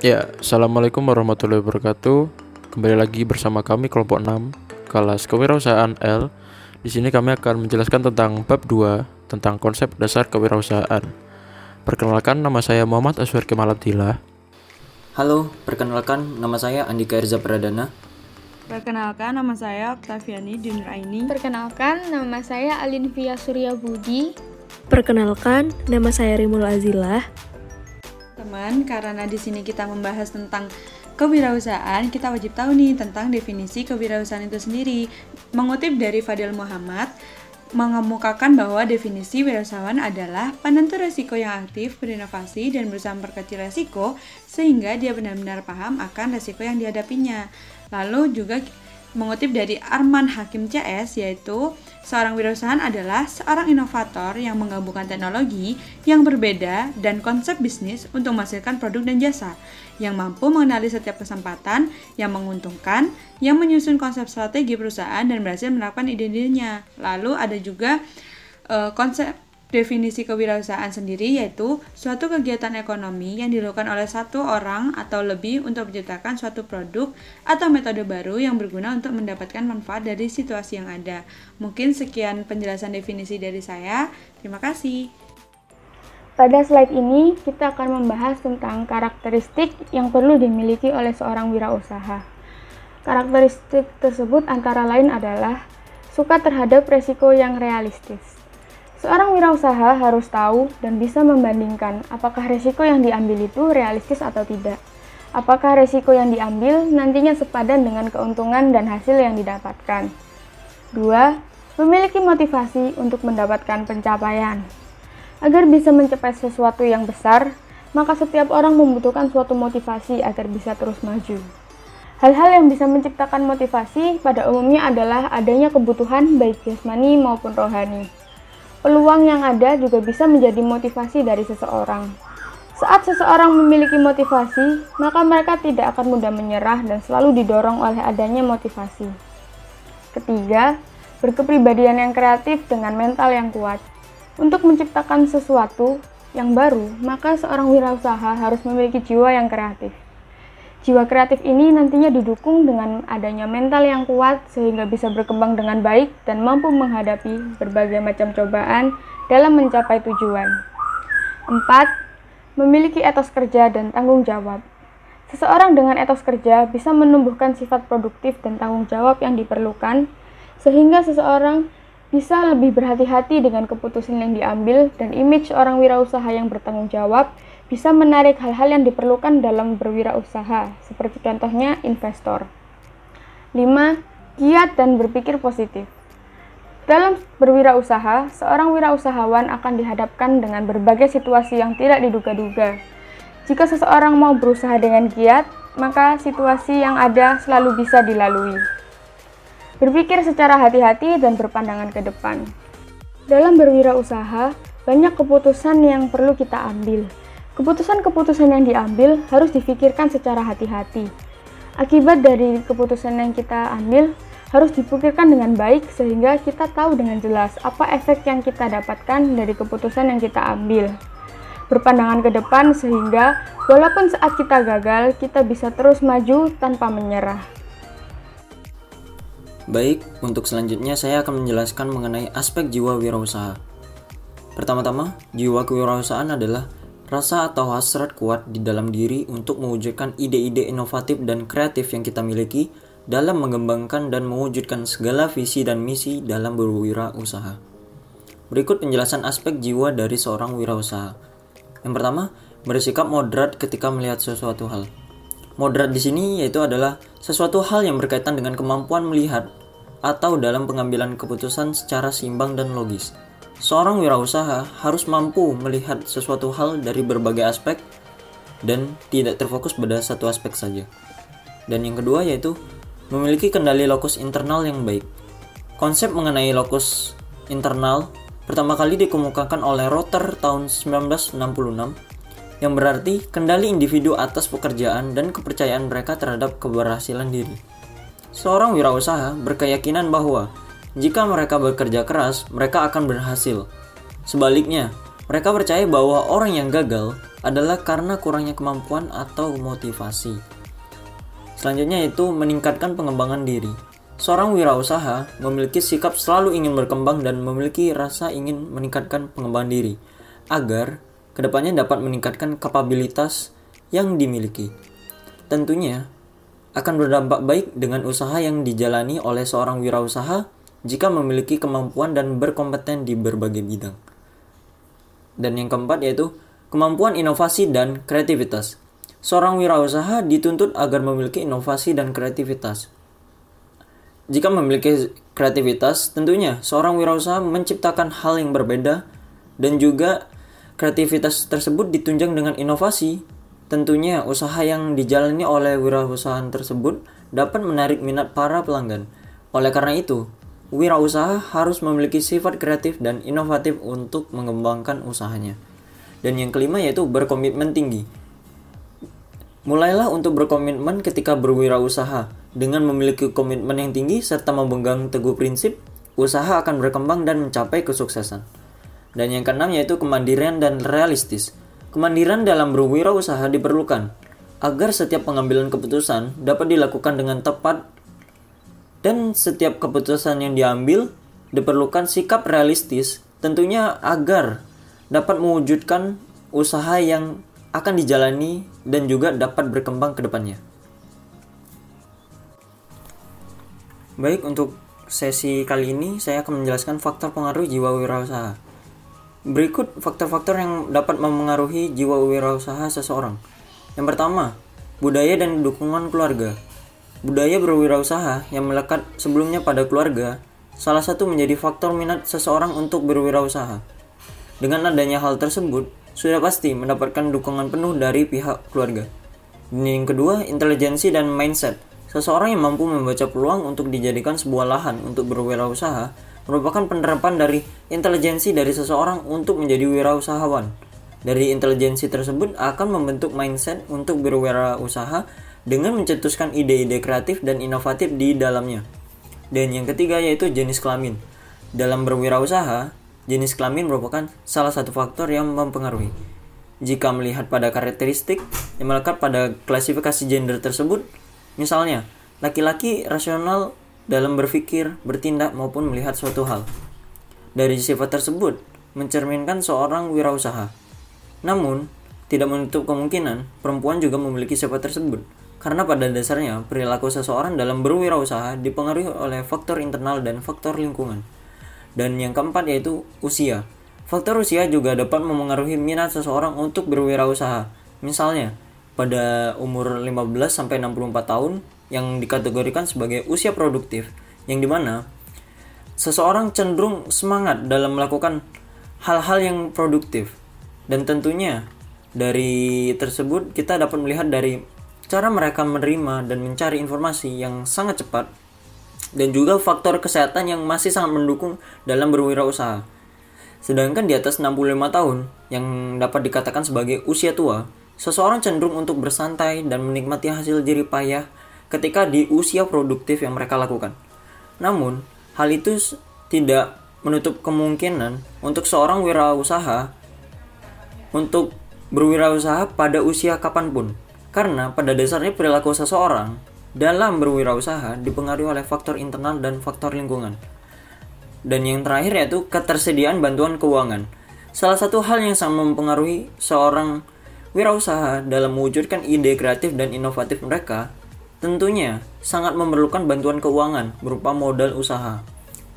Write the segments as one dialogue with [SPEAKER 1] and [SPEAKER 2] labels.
[SPEAKER 1] Ya, Assalamualaikum warahmatullahi wabarakatuh. Kembali lagi bersama kami kelompok 6, kelas kewirausahaan L. Di sini kami akan menjelaskan tentang bab 2 tentang konsep dasar kewirausahaan. Perkenalkan, nama saya Muhammad Aswar Kemal Abdillah.
[SPEAKER 2] Halo, perkenalkan nama saya Andika Irza Pradana.
[SPEAKER 3] Perkenalkan, nama saya Oktaviani Dinuraini.
[SPEAKER 4] Perkenalkan, nama saya Alinvia Surya Budi.
[SPEAKER 5] Perkenalkan, nama saya Rimul Azillah.
[SPEAKER 3] Teman, karena di sini kita membahas tentang kewirausahaan, kita wajib tahu nih tentang definisi kewirausahaan itu sendiri. Mengutip dari Fadil Muhammad, mengemukakan bahwa definisi wirausahawan adalah penentu resiko yang aktif, berinovasi, dan berusaha memperkecil resiko sehingga dia benar-benar paham akan resiko yang dihadapinya. Lalu juga mengutip dari Arman Hakim CS, yaitu seorang wirausahaan adalah seorang inovator yang menggabungkan teknologi yang berbeda dan konsep bisnis untuk menghasilkan produk dan jasa, yang mampu mengenali setiap kesempatan yang menguntungkan, yang menyusun konsep strategi perusahaan dan berhasil menerapkan ide-idenya. Lalu ada juga konsep definisi kewirausahaan sendiri, yaitu suatu kegiatan ekonomi yang dilakukan oleh satu orang atau lebih untuk menciptakan suatu produk atau metode baru yang berguna untuk mendapatkan manfaat dari situasi yang ada. Mungkin sekian penjelasan definisi dari saya. Terima kasih.
[SPEAKER 4] Pada slide ini, kita akan membahas tentang karakteristik yang perlu dimiliki oleh seorang wirausaha. Karakteristik tersebut antara lain adalah suka terhadap resiko yang realistis. Seorang wirausaha harus tahu dan bisa membandingkan apakah resiko yang diambil itu realistis atau tidak. Apakah resiko yang diambil nantinya sepadan dengan keuntungan dan hasil yang didapatkan. 2. Memiliki motivasi untuk mendapatkan pencapaian. Agar bisa mencapai sesuatu yang besar, maka setiap orang membutuhkan suatu motivasi agar bisa terus maju. Hal-hal yang bisa menciptakan motivasi pada umumnya adalah adanya kebutuhan baik jasmani maupun rohani. Peluang yang ada juga bisa menjadi motivasi dari seseorang. Saat seseorang memiliki motivasi, maka mereka tidak akan mudah menyerah dan selalu didorong oleh adanya motivasi. Ketiga, berkepribadian yang kreatif dengan mental yang kuat. Untuk menciptakan sesuatu yang baru, maka seorang wirausaha harus memiliki jiwa yang kreatif. Jiwa kreatif ini nantinya didukung dengan adanya mental yang kuat sehingga bisa berkembang dengan baik dan mampu menghadapi berbagai macam cobaan dalam mencapai tujuan. 4. Memiliki etos kerja dan tanggung jawab. Seseorang dengan etos kerja bisa menumbuhkan sifat produktif dan tanggung jawab yang diperlukan sehingga seseorang bisa lebih berhati-hati dengan keputusan yang diambil dan image seorang wirausaha yang bertanggung jawab bisa menarik hal-hal yang diperlukan dalam berwirausaha, seperti contohnya investor. 5. Giat dan berpikir positif. Dalam berwirausaha, seorang wirausahawan akan dihadapkan dengan berbagai situasi yang tidak diduga-duga. Jika seseorang mau berusaha dengan giat, maka situasi yang ada selalu bisa dilalui. Berpikir secara hati-hati dan berpandangan ke depan. Dalam berwirausaha, banyak keputusan yang perlu kita ambil. Keputusan-keputusan yang diambil harus difikirkan secara hati-hati. Akibat dari keputusan yang kita ambil harus dipikirkan dengan baik sehingga kita tahu dengan jelas apa efek yang kita dapatkan dari keputusan yang kita ambil. Berpandangan ke depan sehingga walaupun saat kita gagal, kita bisa terus maju tanpa menyerah.
[SPEAKER 2] Baik, untuk selanjutnya saya akan menjelaskan mengenai aspek jiwa wirausaha. Pertama-tama, jiwa kewirausahaan adalah rasa atau hasrat kuat di dalam diri untuk mewujudkan ide-ide inovatif dan kreatif yang kita miliki dalam mengembangkan dan mewujudkan segala visi dan misi dalam berwirausaha. Berikut penjelasan aspek jiwa dari seorang wirausaha. Yang pertama, bersikap moderat ketika melihat sesuatu hal. Moderat di sini yaitu adalah sesuatu hal yang berkaitan dengan kemampuan melihat atau dalam pengambilan keputusan secara seimbang dan logis. Seorang wirausaha harus mampu melihat sesuatu hal dari berbagai aspek dan tidak terfokus pada satu aspek saja. Dan yang kedua yaitu memiliki kendali lokus internal yang baik. Konsep mengenai lokus internal pertama kali dikemukakan oleh Rotter tahun 1966 yang berarti kendali individu atas pekerjaan dan kepercayaan mereka terhadap keberhasilan diri. Seorang wirausaha berkeyakinan bahwa jika mereka bekerja keras, mereka akan berhasil. Sebaliknya, Mereka percaya bahwa orang yang gagal adalah karena kurangnya kemampuan atau motivasi. Selanjutnya yaitu meningkatkan pengembangan diri. Seorang wirausaha memiliki sikap selalu ingin berkembang dan memiliki rasa ingin meningkatkan pengembangan diri agar kedepannya dapat meningkatkan kapabilitas yang dimiliki. Tentunya akan berdampak baik dengan usaha yang dijalani oleh seorang wirausaha jika memiliki kemampuan dan berkompeten di berbagai bidang. Dan yang keempat yaitu kemampuan inovasi dan kreativitas. Seorang wirausaha dituntut agar memiliki inovasi dan kreativitas. Jika memiliki kreativitas, tentunya seorang wirausaha menciptakan hal yang berbeda dan juga kreativitas tersebut ditunjang dengan inovasi. Tentunya usaha yang dijalani oleh wirausaha tersebut dapat menarik minat para pelanggan. Oleh karena itu, wirausaha harus memiliki sifat kreatif dan inovatif untuk mengembangkan usahanya. Dan yang kelima yaitu berkomitmen tinggi. Mulailah untuk berkomitmen ketika berwirausaha. Dengan memiliki komitmen yang tinggi serta memegang teguh prinsip, usaha akan berkembang dan mencapai kesuksesan. Dan yang keenam yaitu kemandirian dan realistis. Kemandirian dalam berwirausaha diperlukan agar setiap pengambilan keputusan dapat dilakukan dengan tepat dan setiap keputusan yang diambil diperlukan sikap realistis tentunya agar dapat mewujudkan usaha yang akan dijalani dan juga dapat berkembang ke depannya. Baik, untuk sesi kali ini saya akan menjelaskan faktor pengaruh jiwa wirausaha. Berikut faktor-faktor yang dapat memengaruhi jiwa wirausaha seseorang. Yang pertama, budaya dan dukungan keluarga. Budaya berwirausaha yang melekat sebelumnya pada keluarga salah satu menjadi faktor minat seseorang untuk berwirausaha. Dengan adanya hal tersebut, sudah pasti mendapatkan dukungan penuh dari pihak keluarga. Dan yang kedua, intelijensi dan mindset. Seseorang yang mampu membaca peluang untuk dijadikan sebuah lahan untuk berwirausaha merupakan penerapan dari intelijensi dari seseorang untuk menjadi wirausahawan. Dari intelijensi tersebut akan membentuk mindset untuk berwirausaha dengan mencetuskan ide-ide kreatif dan inovatif di dalamnya. Dan yang ketiga yaitu jenis kelamin. Dalam berwirausaha, jenis kelamin merupakan salah satu faktor yang mempengaruhi. Jika melihat pada karakteristik yang melekat pada klasifikasi gender tersebut, misalnya, laki-laki rasional dalam berpikir, bertindak, maupun melihat suatu hal. Dari sifat tersebut, mencerminkan seorang wirausaha. Namun, tidak menutup kemungkinan perempuan juga memiliki sifat tersebut. Karena pada dasarnya, perilaku seseorang dalam berwirausaha dipengaruhi oleh faktor internal dan faktor lingkungan. Dan yang keempat yaitu usia. Faktor usia juga dapat memengaruhi minat seseorang untuk berwirausaha. Misalnya, pada umur 15-64 tahun yang dikategorikan sebagai usia produktif, yang dimana seseorang cenderung semangat dalam melakukan hal-hal yang produktif. Dan tentunya dari tersebut kita dapat melihat dari cara mereka menerima dan mencari informasi yang sangat cepat, dan juga faktor kesehatan yang masih sangat mendukung dalam berwirausaha. Sedangkan di atas 65 tahun yang dapat dikatakan sebagai usia tua, seseorang cenderung untuk bersantai dan menikmati hasil jerih payah ketika di usia produktif yang mereka lakukan. Namun, hal itu tidak menutup kemungkinan untuk seorang wirausaha untuk berwirausaha pada usia kapanpun. Karena pada dasarnya perilaku seseorang dalam berwirausaha dipengaruhi oleh faktor internal dan faktor lingkungan. Dan yang terakhir yaitu ketersediaan bantuan keuangan. Salah satu hal yang sangat mempengaruhi seorang wirausaha dalam mewujudkan ide kreatif dan inovatif mereka tentunya sangat memerlukan bantuan keuangan berupa modal usaha.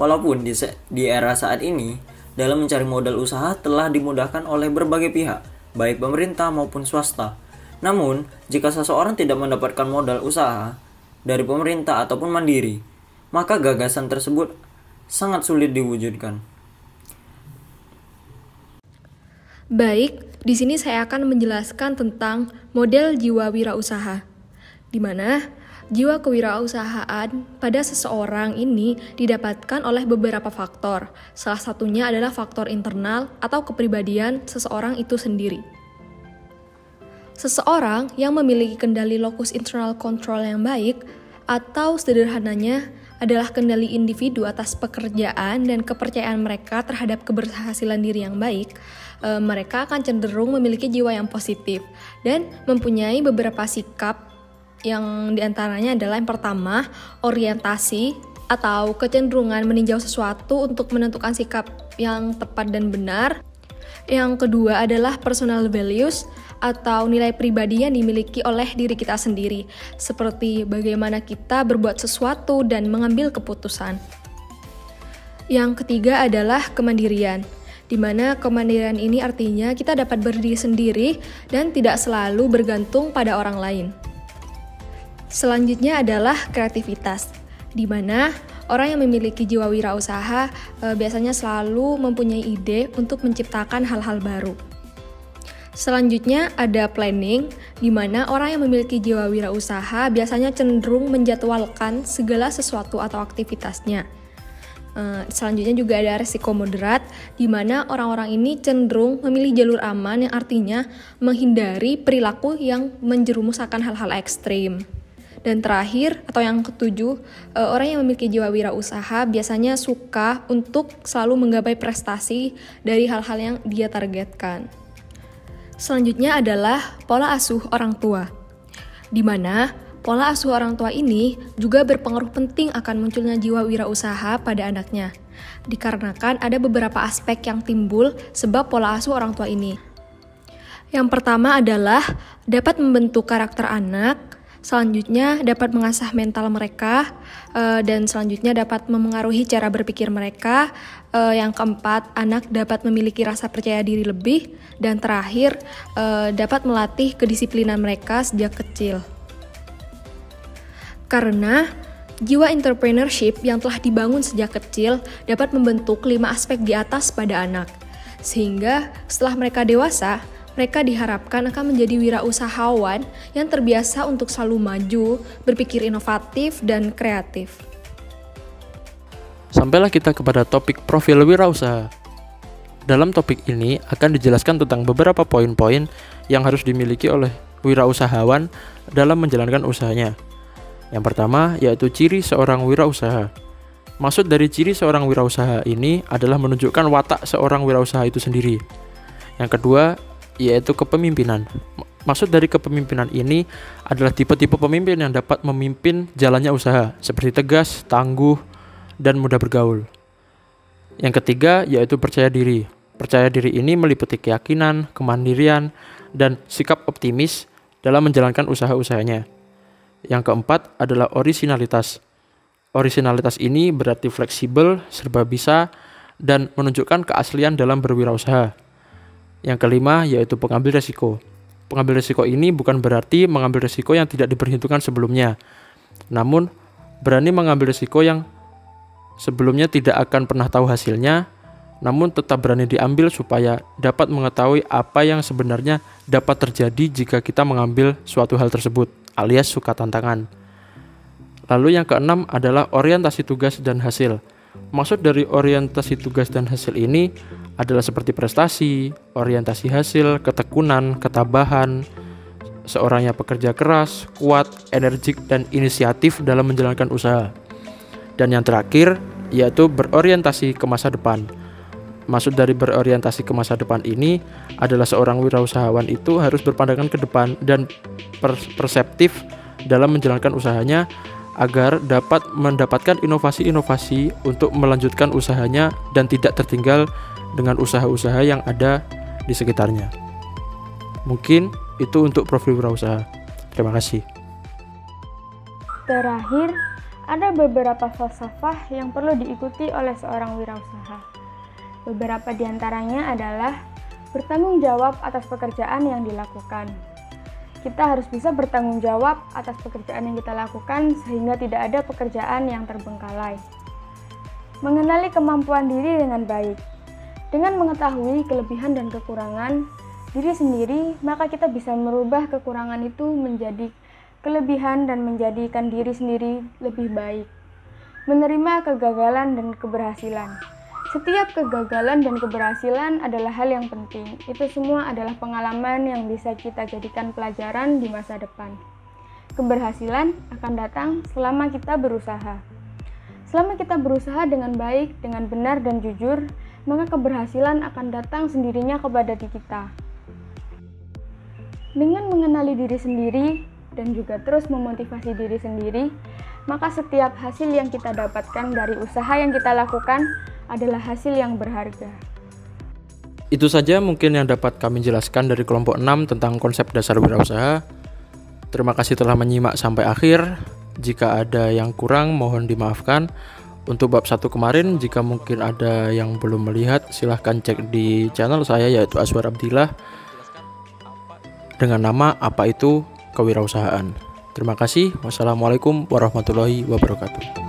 [SPEAKER 2] Walaupun di era saat ini dalam mencari modal usaha telah dimudahkan oleh berbagai pihak, baik pemerintah maupun swasta. Namun, jika seseorang tidak mendapatkan modal usaha dari pemerintah ataupun mandiri, maka gagasan tersebut sangat sulit diwujudkan.
[SPEAKER 5] Baik, di sini saya akan menjelaskan tentang model jiwa wirausaha, di mana jiwa kewirausahaan pada seseorang ini didapatkan oleh beberapa faktor. Salah satunya adalah faktor internal atau kepribadian seseorang itu sendiri. Seseorang yang memiliki kendali locus internal control yang baik, atau sederhananya adalah kendali individu atas pekerjaan dan kepercayaan mereka terhadap keberhasilan diri yang baik, mereka akan cenderung memiliki jiwa yang positif dan mempunyai beberapa sikap yang diantaranya adalah yang pertama, orientasi atau kecenderungan meninjau sesuatu untuk menentukan sikap yang tepat dan benar. Yang kedua adalah personal values atau nilai pribadi yang dimiliki oleh diri kita sendiri, seperti bagaimana kita berbuat sesuatu dan mengambil keputusan. Yang ketiga adalah kemandirian, di mana kemandirian ini artinya kita dapat berdiri sendiri dan tidak selalu bergantung pada orang lain. Selanjutnya adalah kreativitas, di mana orang yang memiliki jiwa wirausaha biasanya selalu mempunyai ide untuk menciptakan hal-hal baru. Selanjutnya ada planning, di mana orang yang memiliki jiwa wirausaha biasanya cenderung menjadwalkan segala sesuatu atau aktivitasnya. Selanjutnya juga ada resiko moderat, di mana orang-orang ini cenderung memilih jalur aman yang artinya menghindari perilaku yang menjerumuskan hal-hal ekstrim. Dan terakhir, atau yang ketujuh, orang yang memiliki jiwa wirausaha biasanya suka untuk selalu menggapai prestasi dari hal-hal yang dia targetkan. Selanjutnya adalah pola asuh orang tua, di mana pola asuh orang tua ini juga berpengaruh penting akan munculnya jiwa wirausaha pada anaknya, dikarenakan ada beberapa aspek yang timbul sebab pola asuh orang tua ini. Yang pertama adalah dapat membentuk karakter anak, selanjutnya dapat mengasah mental mereka, dan selanjutnya dapat memengaruhi cara berpikir mereka. Yang keempat, anak dapat memiliki rasa percaya diri lebih, dan terakhir dapat melatih kedisiplinan mereka sejak kecil. Karena jiwa entrepreneurship yang telah dibangun sejak kecil dapat membentuk 5 aspek di atas pada anak, sehingga setelah mereka dewasa, mereka diharapkan akan menjadi wirausahawan yang terbiasa untuk selalu maju, berpikir inovatif, dan kreatif.
[SPEAKER 1] Sampailah kita kepada topik profil wirausaha. Dalam topik ini akan dijelaskan tentang beberapa poin-poin yang harus dimiliki oleh wirausahawan dalam menjalankan usahanya. Yang pertama yaitu ciri seorang wirausaha. Maksud dari ciri seorang wirausaha ini adalah menunjukkan watak seorang wirausaha itu sendiri. Yang kedua yaitu kepemimpinan. Maksud dari kepemimpinan ini adalah tipe-tipe pemimpin yang dapat memimpin jalannya usaha, seperti tegas, tangguh, dan mudah bergaul. Yang ketiga yaitu percaya diri. Percaya diri ini meliputi keyakinan, kemandirian, dan sikap optimis dalam menjalankan usaha-usahanya. Yang keempat adalah orisinalitas. Orisinalitas ini berarti fleksibel, serba bisa, dan menunjukkan keaslian dalam berwirausaha. Yang kelima yaitu pengambil resiko. Pengambil resiko ini bukan berarti mengambil resiko yang tidak diperhitungkan sebelumnya, namun berani mengambil resiko yang sebelumnya tidak akan pernah tahu hasilnya, namun tetap berani diambil supaya dapat mengetahui apa yang sebenarnya dapat terjadi jika kita mengambil suatu hal tersebut, alias suka tantangan. Lalu yang keenam adalah orientasi tugas dan hasil. Maksud dari orientasi tugas dan hasil ini adalah seperti prestasi, orientasi hasil, ketekunan, ketabahan, seorang yang pekerja keras, kuat, energik, dan inisiatif dalam menjalankan usaha. Dan yang terakhir yaitu berorientasi ke masa depan. Maksud dari berorientasi ke masa depan ini adalah seorang wirausahawan itu harus berpandangan ke depan dan perseptif dalam menjalankan usahanya agar dapat mendapatkan inovasi-inovasi untuk melanjutkan usahanya dan tidak tertinggal dengan usaha-usaha yang ada di sekitarnya. Mungkin itu untuk profil wirausaha. Terima kasih.
[SPEAKER 4] Terakhir, ada beberapa falsafah yang perlu diikuti oleh seorang wirausaha. Beberapa di antaranya adalah bertanggung jawab atas pekerjaan yang dilakukan. Kita harus bisa bertanggung jawab atas pekerjaan yang kita lakukan sehingga tidak ada pekerjaan yang terbengkalai. Mengenali kemampuan diri dengan baik. Dengan mengetahui kelebihan dan kekurangan diri sendiri, maka kita bisa merubah kekurangan itu menjadi kelebihan dan menjadikan diri sendiri lebih baik. Menerima kegagalan dan keberhasilan. Setiap kegagalan dan keberhasilan adalah hal yang penting. Itu semua adalah pengalaman yang bisa kita jadikan pelajaran di masa depan. Keberhasilan akan datang selama kita berusaha. Selama kita berusaha dengan baik, dengan benar dan jujur, maka keberhasilan akan datang sendirinya kepada diri kita. Dengan mengenali diri sendiri dan juga terus memotivasi diri sendiri, maka setiap hasil yang kita dapatkan dari usaha yang kita lakukan adalah hasil yang berharga.
[SPEAKER 1] Itu saja mungkin yang dapat kami jelaskan dari kelompok 6 tentang konsep dasar wirausaha. Terima kasih telah menyimak sampai akhir. Jika ada yang kurang, mohon dimaafkan. Untuk bab 1 kemarin, jika mungkin ada yang belum melihat, silahkan cek di channel saya yaitu Aswar Abdillah dengan nama Apa Itu Kewirausahaan. Terima kasih. Wassalamualaikum warahmatullahi wabarakatuh.